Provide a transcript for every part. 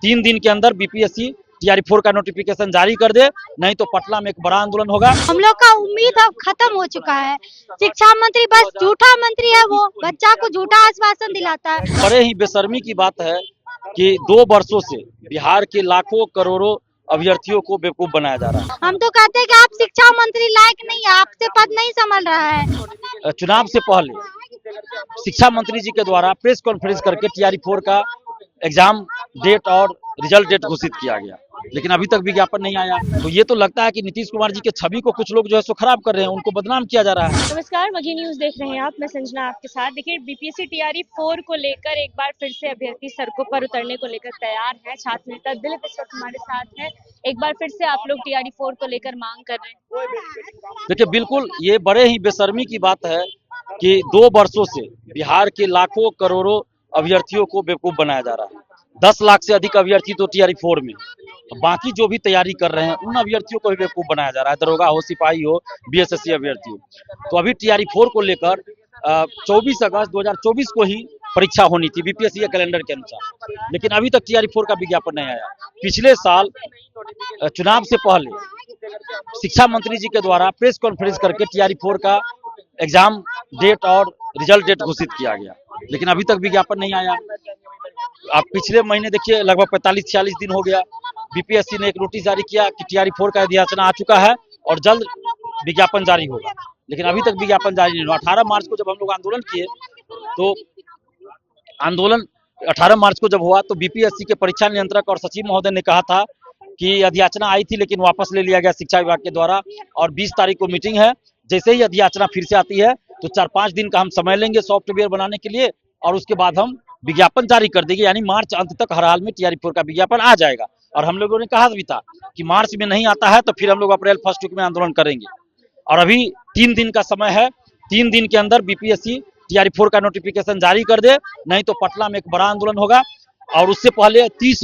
3 दिन के अंदर बीपीएससी टीआरई 4 का नोटिफिकेशन जारी कर दे, नहीं तो पटना में एक बड़ा आंदोलन होगा। हम लोग का उम्मीद अब खत्म हो चुका है। शिक्षा मंत्री बस झूठा मंत्री है, वो बच्चा को झूठा आश्वासन दिलाता है। बड़े ही बेशर्मी की बात है कि 2 वर्षों से बिहार के लाखों करोड़ों अभ्यर्थियों को बेवकूफ बनाया जा रहा हम तो कहते हैं कि आप शिक्षा मंत्री लायक नहीं है, आपसे पद नहीं संभाल रहा है। है। चुनाव से पहले शिक्षा मंत्री जी के द्वारा प्रेस कॉन्फ्रेंस करके टीआरई 4 का एग्जाम डेट और रिजल्ट डेट घोषित किया गया, लेकिन अभी तक विज्ञापन नहीं आया। तो ये तो लगता है कि नीतीश कुमार जी के छवि को कुछ लोग जो है सो खराब कर रहे हैं, उनको बदनाम किया जा रहा है। नमस्कार, मघी न्यूज देख रहे हैं आप। मैं संजना आपके साथ। देखिए, बीपीएससी टीआरई 4 को लेकर एक बार फिर से अभ्यर्थी सड़कों पर उतरने को लेकर तैयार है। छात्र नेता दिलीप इस वक्त हमारे साथ है। एक बार फिर से आप लोग टीआरई 4 को लेकर मांग कर रहे हैं। देखिए, बिल्कुल ये बड़े ही बेशर्मी की बात है कि 2 वर्षों से बिहार के लाखों करोड़ों अभ्यर्थियों को बेवकूफ बनाया जा रहा है। 10 लाख से अधिक अभ्यर्थी तो टीआरई 4 में, बाकी जो भी तैयारी कर रहे हैं उन अभ्यर्थियों को भी बेवकूफ बनाया जा रहा है। दरोगा हो, सिपाही हो, बीएसएससी अभ्यर्थी हो। तो अभी टीआरई 4 को लेकर 24 अगस्त 2024 को ही परीक्षा होनी थी बीपीएससी के कैलेंडर के अनुसार, लेकिन अभी तक टीआरई 4 का विज्ञापन नहीं आया। पिछले साल चुनाव से पहले शिक्षा मंत्री जी के द्वारा प्रेस कॉन्फ्रेंस करके टीआरई 4 का एग्जाम डेट और रिजल्ट डेट घोषित किया गया, लेकिन अभी तक विज्ञापन नहीं आया। आप पिछले महीने देखिए, लगभग 45-46 दिन हो गया, बीपीएससी ने एक नोटिस जारी किया कि टीआरई 4 का अधिसूचना आ चुका है और जल्द विज्ञापन जारी होगा, लेकिन अभी तक विज्ञापन जारी नहीं हुआ। 18 मार्च को जब हम लोग आंदोलन किए, तो आंदोलन 18 मार्च को जब हुआ तो बीपीएससी के परीक्षा नियंत्रक और सचिव महोदय ने कहा था कि अधिसूचना आई थी लेकिन वापस ले लिया गया शिक्षा विभाग के द्वारा, और 20 तारीख को मीटिंग है। जैसे ही अधिसूचना फिर से आती है तो 4-5 दिन का हम समय लेंगे सॉफ्टवेयर बनाने के लिए, और उसके बाद हम विज्ञापन जारी कर देंगे। यानी मार्च अंत तक हर हाल में टीआरई 4 का विज्ञापन आ जाएगा। और हम लोगों ने कहा भी था कि मार्च में नहीं आता है तो फिर हम लोग अप्रैल फर्स्ट वीक में आंदोलन करेंगे। और अभी 3 दिन का समय है, 3 दिन के अंदर बीपीएससी टीआरई 4 का नोटिफिकेशन जारी कर दे, नहीं तो पटना में एक बड़ा आंदोलन होगा। और उससे पहले 30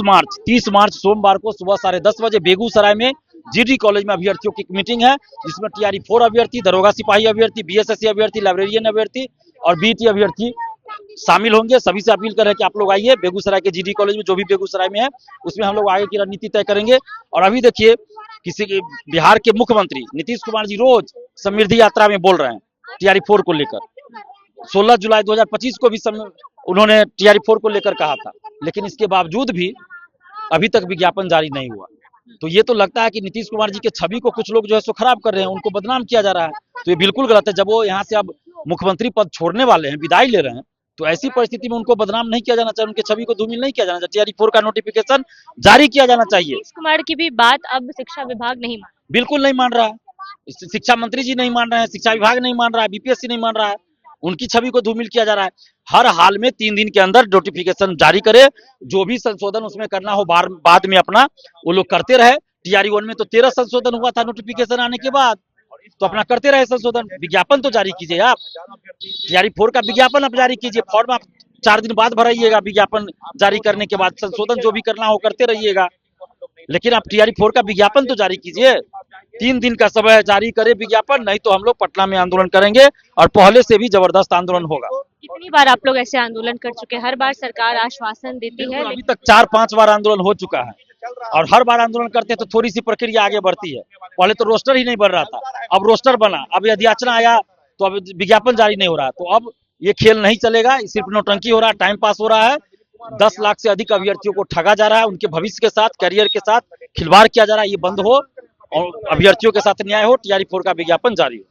मार्च सोमवार को सुबह 10:30 बजे बेगूसराय में जीडी कॉलेज में अभ्यर्थियों की मीटिंग है, जिसमें टीआरई 4 अभ्यर्थी, दरोगा सिपाही अभ्यर्थी, बीएसएससी अभ्यर्थी, लाइब्रेरियन अभ्यर्थी और बीईटी अभ्यर्थी शामिल होंगे। सभी से अपील कर रहे हैं कि आप लोग आइए बेगूसराय के जीडी कॉलेज में, जो भी बेगूसराय में है, उसमें हम लोग आगे की रणनीति तय करेंगे। और अभी देखिए, बिहार के मुख्यमंत्री नीतीश कुमार जी रोज समृद्धि यात्रा में बोल रहे हैं टीआरई 4 को लेकर। 16 जुलाई 2025 को भी उन्होंने टीआरई 4 को लेकर कहा था, लेकिन इसके बावजूद भी अभी तक विज्ञापन जारी नहीं हुआ। तो ये तो लगता है कि नीतीश कुमार जी के छवि को कुछ लोग जो है सो खराब कर रहे हैं, उनको बदनाम किया जा रहा है। तो ये बिल्कुल गलत है। जब वो यहाँ से अब मुख्यमंत्री पद छोड़ने वाले हैं, विदाई ले रहे हैं, तो ऐसी परिस्थिति में उनको बदनाम नहीं किया जाना चाहिए, उनके छवि को धूमिल नहीं किया जाना चाहिए। टीआरई 4 का नोटिफिकेशन जारी किया जाना चाहिए। नीतीश कुमार की भी बात अब शिक्षा विभाग नहीं मान, बिल्कुल नहीं मान रहा है। शिक्षा मंत्री जी नहीं मान रहे हैं, शिक्षा विभाग नहीं मान रहा है, बीपीएससी नहीं मान रहा है, उनकी छवि को धूमिल किया जा रहा है। हर हाल में 3 दिन के अंदर नोटिफिकेशन जारी करे, जो भी संशोधन उसमें करना हो बाद में अपना वो लोग करते रहे। टीआरई 1 में तो 13 संशोधन हुआ था नोटिफिकेशन आने के बाद, तो अपना करते रहे संशोधन। विज्ञापन तो जारी कीजिए आप, टीआरई 4 का विज्ञापन आप जारी कीजिए। फॉर्म आप 4 दिन बाद भराइएगा, विज्ञापन जारी करने के बाद संशोधन जो भी करना हो करते रहिएगा, लेकिन आप टीआरई 4 का विज्ञापन तो जारी कीजिए। 3 दिन का समय जारी करे विज्ञापन, नहीं तो हम लोग पटना में आंदोलन करेंगे और पहले से भी जबरदस्त आंदोलन होगा। कितनी बार आप लोग ऐसे आंदोलन कर चुके हैं? हर बार सरकार आश्वासन देती है, अभी तक 4-5 बार आंदोलन हो चुका है, और हर बार आंदोलन करते हैं तो थोड़ी सी प्रक्रिया आगे बढ़ती है। पहले तो रोस्टर ही नहीं बन रहा था, अब रोस्टर बना, अब अधिसूचना आया तो अब विज्ञापन जारी नहीं हो रहा। तो अब ये खेल नहीं चलेगा, सिर्फ नौटंकी हो रहा है, टाइम पास हो रहा है। 10 लाख से अधिक अभ्यर्थियों को ठगा जा रहा है, उनके भविष्य के साथ, करियर के साथ खिलवाड़ किया जा रहा है। ये बंद हो और अभ्यर्थियों के साथ न्याय हो, टीआरई 4 का विज्ञापन जारी हो।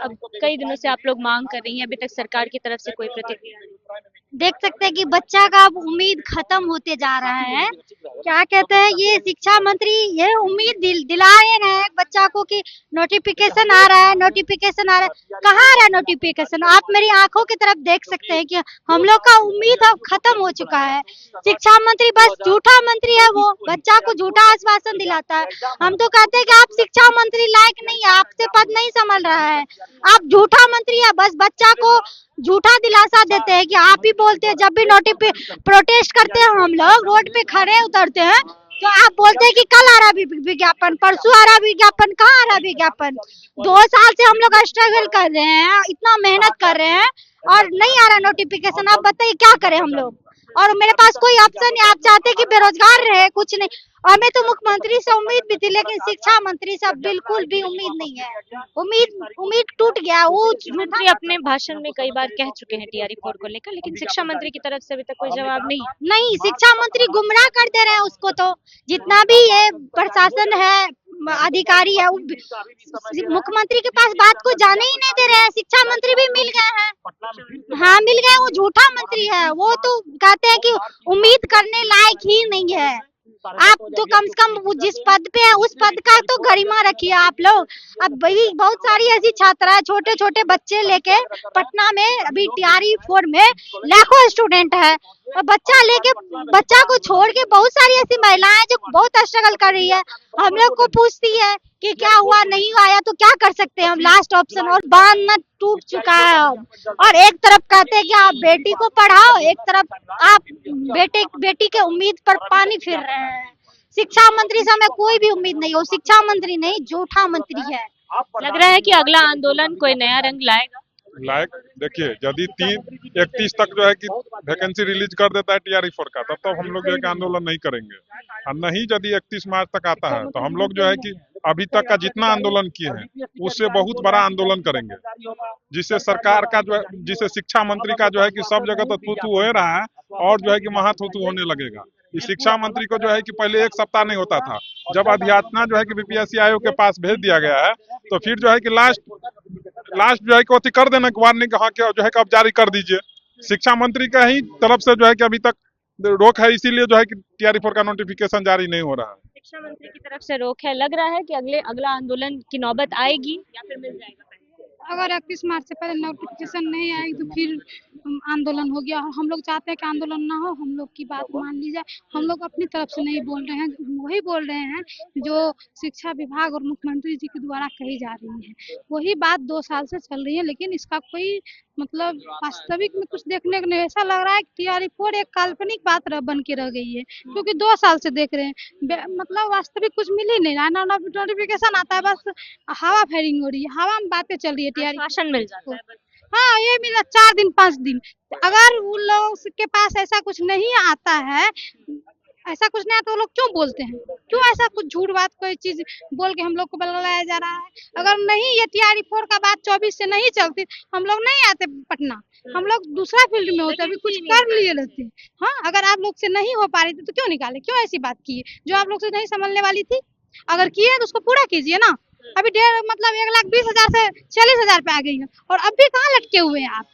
अब कई दिनों से आप लोग मांग कर रही हैं, अभी तक सरकार की तरफ से कोई प्रतिक्रिया नहीं। देख सकते हैं कि बच्चा का अब उम्मीद खत्म होते जा रहा है। क्या कहते हैं, ये शिक्षा मंत्री ये उम्मीद दिला रहे हैं बच्चा को कि नोटिफिकेशन आ रहा है, नोटिफिकेशन आ रहा है। कहाँ आ रहा है नोटिफिकेशन? आप मेरी आंखों की तरफ देख सकते हैं कि हम लोग का उम्मीद अब खत्म हो चुका है। शिक्षा मंत्री बस झूठा मंत्री है, वो बच्चा को झूठा आश्वासन दिलाता है। हम तो कहते हैं कि आप शिक्षा मंत्री लायक नहीं है, आपसे पद नहीं संभाल रहा है, आप झूठा मंत्री है। बस बच्चा को झूठा दिलासा देते हैं कि आप ही बोलते हैं। जब भी प्रोटेस्ट करते हैं हम लोग, रोड पे खड़े उतरते हैं, तो आप बोलते हैं कि कल आ रहा विज्ञापन, परसों आ रहा विज्ञापन। कहाँ आ रहा विज्ञापन? 2 साल से हम लोग स्ट्रगल कर रहे हैं, इतना मेहनत कर रहे हैं और नहीं आ रहा नोटिफिकेशन। आप बताइए क्या करें हम लोग? और मेरे पास कोई ऑप्शन नहीं। आप चाहते हैं कि बेरोजगार करेंगे, कुछ नहीं। हमें तो मुख्यमंत्री से उम्मीद भी थी, लेकिन शिक्षा मंत्री से अब बिल्कुल भी उम्मीद नहीं है। उम्मीद टूट गया। वो मंत्री अपने भाषण में कई बार कह चुके हैं टीआरई 4 को लेकर, लेकिन शिक्षा मंत्री की तरफ से अभी तक कोई जवाब नहीं है। नहीं, शिक्षा मंत्री गुमराह कर दे रहे हैं उसको। तो जितना भी ये प्रशासन है, अधिकारी है, मुख्यमंत्री के पास बात को जाने ही नहीं दे रहे हैं। शिक्षा मंत्री भी मिल गए हैं, हाँ मिल गए। वो झूठा मंत्री है। वो तो कहते हैं कि उम्मीद करने लायक ही नहीं है। आप तो कम से कम जिस पद पे है उस पद का तो गरिमा रखिए आप लोग। अब वही बहुत सारी ऐसी छात्रा, छोटे छोटे बच्चे लेके पटना में अभी टीआरई 4 में लाखों स्टूडेंट है, और बच्चा को छोड़ के बहुत सारी ऐसी महिलाएं जो बहुत स्ट्रगल कर रही है, हम लोग को पूछती है कि क्या हुआ, नहीं आया तो क्या कर सकते हैं हम, लास्ट ऑप्शन। और बांध न टूट चुका है अब। और एक तरफ कहते हैं कि आप बेटी को पढ़ाओ, एक तरफ आप बेटी के उम्मीद पर पानी फिर रहे हैं। शिक्षा मंत्री से हमें कोई भी उम्मीद नहीं। वो शिक्षा मंत्री नहीं, झूठा मंत्री है। लग रहा है कि अगला आंदोलन कोई नया रंग लाएगा। देखिए, यदि 31 तक जो है कि वैकेंसी रिलीज कर देता है टीआरई 4 का, तब तो हम लोग जो है कि आंदोलन नहीं करेंगे। और नहीं, यदि 31 मार्च तक आता है तो हम लोग जो है कि अभी तक का जितना आंदोलन किए हैं उससे बहुत बड़ा आंदोलन करेंगे, जिससे सरकार का जो है, जिससे शिक्षा मंत्री का जो है कि सब जगह तो थू-थू हो रहा है और जो है कि वहां थू-थू होने लगेगा। इस शिक्षा मंत्री को जो है कि पहले 1 सप्ताह नहीं होता था, जब अध्याचना जो है कि बीपीएससी आयोग के पास भेज दिया गया है, तो फिर जो है कि लास्ट जो है कि कर देना वार्निंग हाँ जो है कि अब जारी कर दीजिए। शिक्षा मंत्री का ही तरफ से जो है कि अभी तक रोक है, इसीलिए जो है कि टीआरई 4 का नोटिफिकेशन जारी नहीं हो रहा है। शिक्षा मंत्री की तरफ से रोक है। लग रहा है कि अगला आंदोलन की नौबत आएगी या फिर मिल जाएगा। अगर 31 मार्च से पहले नोटिफिकेशन नहीं आएगी तो फिर आंदोलन हो गया। हम लोग चाहते हैं कि आंदोलन ना हो, हम लोग की बात मान ली जाए। हम लोग अपनी तरफ से नहीं बोल रहे हैं, वही बोल रहे हैं जो शिक्षा विभाग और मुख्यमंत्री जी के द्वारा कही जा रही है। वही बात 2 साल से चल रही है, लेकिन इसका कोई मतलब वास्तविक में कुछ देखने को नहीं। ऐसा लग रहा है कि टीआरई 4 एक काल्पनिक बात बन के रह गई है, क्योंकि 2 साल से देख रहे हैं, मतलब वास्तविक कुछ मिल ही नहीं रहा है। नोटिफिकेशन आता है, बस हवा फेरिंग हो रही है, हवा में बातें चल रही है। टीआरई भाषण मिल जाता है बस। हाँ, ये मिला 4 दिन 5 दिन। अगर उन लोगों के पास ऐसा कुछ नहीं आता है, ऐसा कुछ नहीं आता, वो लोग क्यों बोलते हैं? क्यों ऐसा कुछ झूठ बात कोई चीज बोल के हम लोग को बुलाया जा रहा है? अगर नहीं ये टीआरई 4 का बात 24 से नहीं चलती, हम लोग नहीं आते पटना, हम लोग दूसरा फील्ड में होते, अभी कुछ कर लिए रहते। हाँ, अगर आप लोग से नहीं हो पा रही थी तो क्यों निकाले? क्यों ऐसी बात की जो आप लोग से नहीं संभलने वाली थी? अगर किए तो उसको पूरा कीजिए ना। अभी 1,20,000 से 40,000 पे आ गई है, और अब भी कहाँ लटके हुए हैं आप?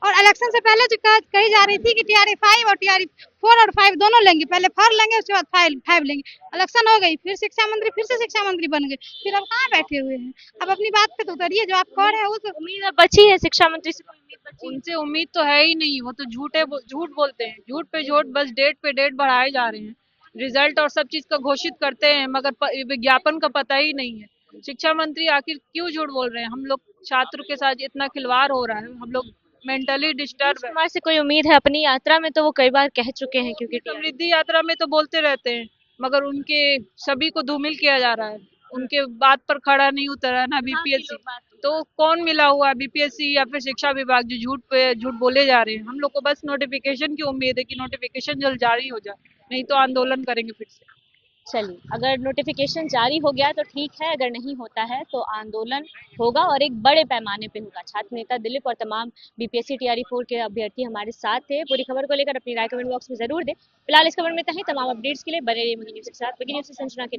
और इलेक्शन से पहले जो कही जा रही थी कि टीआरई 5 और टीआरई 4 और 5 दोनों लेंगे, पहले 4 लेंगे उसके बाद 5 लेंगे। इलेक्शन हो गई, फिर से शिक्षा मंत्री बन गए, फिर अब कहाँ बैठे हुए हैं? अब अपनी बात पे तो उतरिए, जो आप कह रहे हैं वो तो उम्मीद अब बची है शिक्षा मंत्री से? कोई उम्मीद बची है? उनसे उम्मीद तो है ही नहीं। वो तो झूठ बोलते हैं, झूठ पे झूठ, बस डेट पे डेट बढ़ाए जा रहे हैं। रिजल्ट और सब चीज का घोषित करते हैं, मगर विज्ञापन का पता ही नहीं है। शिक्षा मंत्री आखिर क्यों झूठ बोल रहे हैं? हम लोग छात्र के साथ इतना खिलवाड़ हो रहा है, हम लोग मेंटली डिस्टर्ब है। कुमार से कोई उम्मीद है अपनी यात्रा में? तो वो कई बार कह चुके हैं, क्योंकि समृद्धि यात्रा में तो बोलते रहते हैं, मगर उनके सभी को धूमिल किया जा रहा है। उनके बात पर खड़ा नहीं उतरा ना बीपीएससी। तो कौन मिला हुआ है, बीपीएससी या फिर शिक्षा विभाग, जो झूठ पे झूठ बोले जा रहे हैं? हम लोग को बस नोटिफिकेशन की उम्मीद है कि नोटिफिकेशन जल्द जारी हो जाए, नहीं तो आंदोलन करेंगे फिर से। चलिए, अगर नोटिफिकेशन जारी हो गया तो ठीक है, अगर नहीं होता है तो आंदोलन होगा और एक बड़े पैमाने पे होगा। छात्र नेता दिलीप और तमाम बीपीएससी टीआरई 4 के अभ्यर्थी हमारे साथ थे। पूरी खबर को लेकर अपनी राय कमेंट बॉक्स में जरूर दें। फिलहाल इस खबर में तमाम अपडेट्स के लिए बने रहिए विकी न्यूज़ के साथ। विकी न्यूज़ से संजना के